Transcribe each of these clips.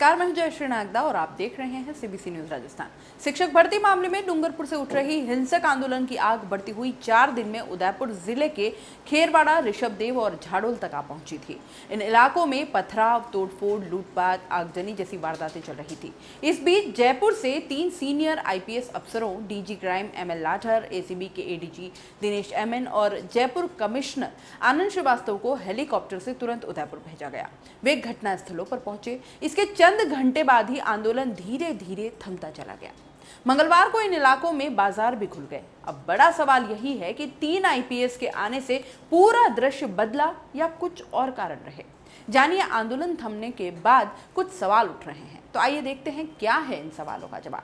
नमस्कार, मैं हूं जयश्री नागदा और आप देख रहे हैं सीबीसी न्यूज राजस्थान। शिक्षक भर्ती मामले में डूंगरपुर से उठ रही हिंसक आंदोलन की आग बढ़ती हुई 4 दिन में उदयपुर जिले के खेरवाड़ा, ऋषभदेव और झाड़ोल तक आ पहुंची थी। इन इलाकों में पथराव, तोड़फोड़, लूटपाट, आगजनी जैसी वारदातें चल रही थी। इस बीच जयपुर से 3 सीनियर IPS अफसरों DG crime ML Lathar, ACB के ADG दिनेश MN और जयपुर कमिश्नर आनंद श्रीवास्तव को हेलीकॉप्टर से तुरंत उदयपुर भेजा गया। वे घटनास्थलों पर पहुंचे। इसके चंद घंटे बाद ही आंदोलन धीरे धीरे थमता चला गया। मंगलवार को इन इलाकों में बाजार भी खुल गए। अब बड़ा सवाल यही है कि 3 IPS के आने से पूरा दृश्य बदला या कुछ और कारण रहे। जानिए, आंदोलन थमने के बाद कुछ सवाल उठ रहे हैं, तो आइए देखते हैं क्या है इन सवालों का जवाब।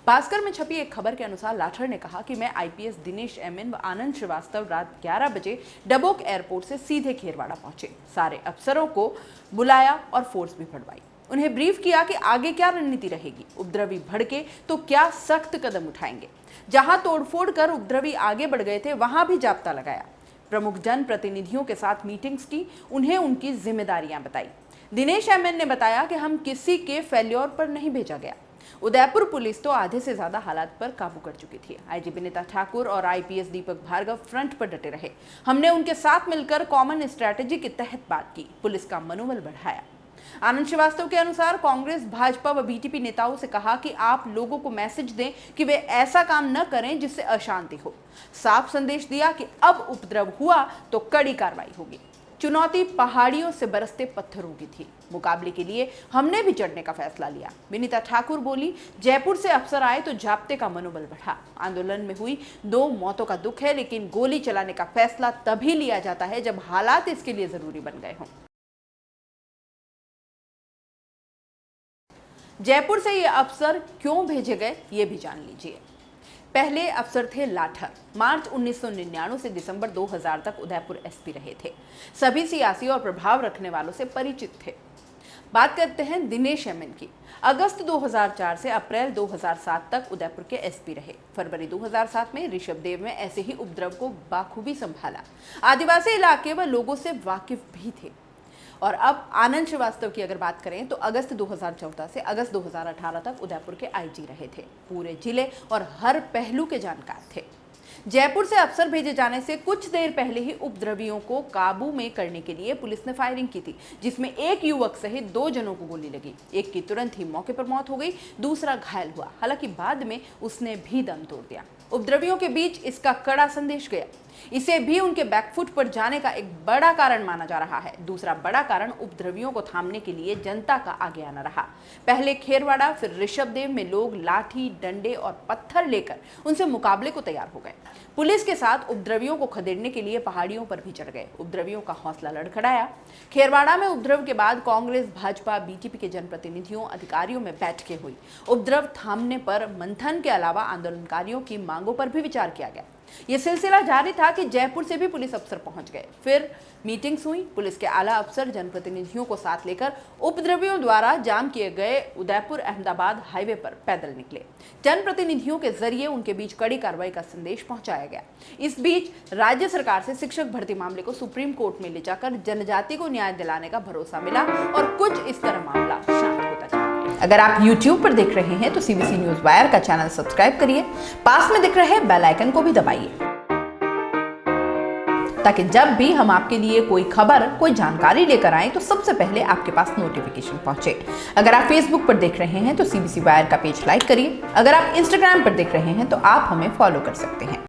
भास्कर में छपी एक खबर के अनुसार लाठर ने कहा कि मैं IPS दिनेश MN व आनंद श्रीवास्तव रात 11 बजे डबोक एयरपोर्ट से सीधे खेरवाड़ा पहुंचे। सारे अफसरों को बुलाया और फोर्स भी बढ़वाई। उन्हें ब्रीफ किया कि आगे क्या रणनीति रहेगी, उपद्रवी भड़के तो क्या सख्त कदम उठाएंगे। जहां तोड़फोड़ कर उपद्रवी आगे बढ़ गए थे, वहां भी जाब्ता लगाया। प्रमुख जन प्रतिनिधियों के साथ मीटिंग्स की, उन्हें उनकी जिम्मेदारियां बताई। दिनेश MN ने बताया कि हम किसी के फेल्योर पर नहीं भेजा गया। उदयपुर पुलिस तो आधे से ज्यादा हालात पर काबू कर चुकी थी। IGP विनीता ठाकुर और IPS दीपक भार्गव फ्रंट पर डटे रहे। हमने उनके साथ मिलकर कॉमन स्ट्रैटेजी के तहत बात की, पुलिस का मनोबल बढ़ाया। आनंद श्रीवास्तव के अनुसार कांग्रेस, भाजपा व BTP नेताओं से कहा कि आप लोगों को मैसेज दें कि वे ऐसा काम न करें जिससे अशांति हो। साफ संदेश दिया कि अब उपद्रव हुआ तो कड़ी कार्रवाई होगी। चुनौती पहाड़ियों से बरसते पत्थरों की थी। मुकाबले के लिए हमने भी चढ़ने का फैसला लिया। विनीता ठाकुर बोली, जयपुर से अफसर आए तो जाब्ते का मनोबल बढ़ा। आंदोलन में हुई 2 मौतों का दुख है, लेकिन गोली चलाने का फैसला तभी लिया जाता है जब हालात इसके लिए जरूरी बन गए हों। जयपुर से ये अफसर क्यों भेजे गए, ये भी जान लीजिए। पहले अफसर थे लाठर। मार्च 1999 से दिसंबर 2000 तक उदयपुर SP रहे थे। सभी सियासी और प्रभाव रखने वालों से परिचित थे। बात करते हैं दिनेश MN की। अगस्त 2004 से अप्रैल 2007 तक उदयपुर के SP रहे। फरवरी 2007 में ऋषभदेव में ऐसे ही उपद्रव को बाखूबी संभाला। आदिवासी इलाके व लोगों से वाकिफ भी थे। और अब आनंद श्रीवास्तव की अगर बात करें तो अगस्त 2014 से अगस्त 2018 तक उदयपुर के IG रहे थे। पूरे जिले और हर पहलू के जानकार थे। जयपुर से अफसर भेजे जाने से कुछ देर पहले ही उपद्रवियों को काबू में करने के लिए पुलिस ने फायरिंग की थी, जिसमें एक युवक सहित 2 जनों को गोली लगी। एक की तुरंत ही मौके पर मौत हो गई, दूसरा घायल हुआ। हालांकि बाद में उसने भी दम तोड़ दिया। उपद्रवियों के बीच इसका कड़ा संदेश गया। इसे भी उनके बैकफुट पर जाने का एक बड़ा कारण माना जा रहा है। दूसरा बड़ा कारण उपद्रवियों को थामने के लिए जनता का आगे आना रहा। पहले खेरवाड़ा, फिर ऋषभदेव में लोग लाठी, डंडे और पत्थर लेकर उनसे मुकाबले को तैयार हो गए। पुलिस के साथ उपद्रवियों को खदेड़ने के लिए पहाड़ियों पर भी चढ़ गए। उपद्रवियों का हौसला लड़खड़ाया। खेरवाड़ा में उपद्रव के बाद कांग्रेस, भाजपा, BTP के जनप्रतिनिधियों, अधिकारियों में बैठकें हुई। उपद्रव थामने पर मंथन के अलावा आंदोलनकारियों की मांगों पर भी विचार किया गया। यह सिलसिला जारी था कि जयपुर से भी पुलिस अफसर पहुंच गए। फिर मीटिंग्स हुई। पुलिस के आला अफसर जनप्रतिनिधियों को साथ लेकर उपद्रवियों द्वारा जाम किए गए उदयपुर अहमदाबाद हाईवे पर पैदल निकले। जनप्रतिनिधियों के जरिए उनके बीच कड़ी कार्रवाई का संदेश पहुंचाया गया। इस बीच राज्य सरकार से शिक्षक भर्ती मामले को सुप्रीम कोर्ट में ले जाकर जनजाति को न्याय दिलाने का भरोसा मिला और कुछ इस तरह मामला शांत होता चला। अगर आप YouTube पर देख रहे हैं तो CBC न्यूज वायर का चैनल सब्सक्राइब करिए। पास में दिख रहे बेल आइकन को भी दबाइए, ताकि जब भी हम आपके लिए कोई खबर, कोई जानकारी लेकर आए तो सबसे पहले आपके पास नोटिफिकेशन पहुंचे। अगर आप Facebook पर देख रहे हैं तो CBC वायर का पेज लाइक करिए। अगर आप Instagram पर देख रहे हैं तो आप हमें फॉलो कर सकते हैं।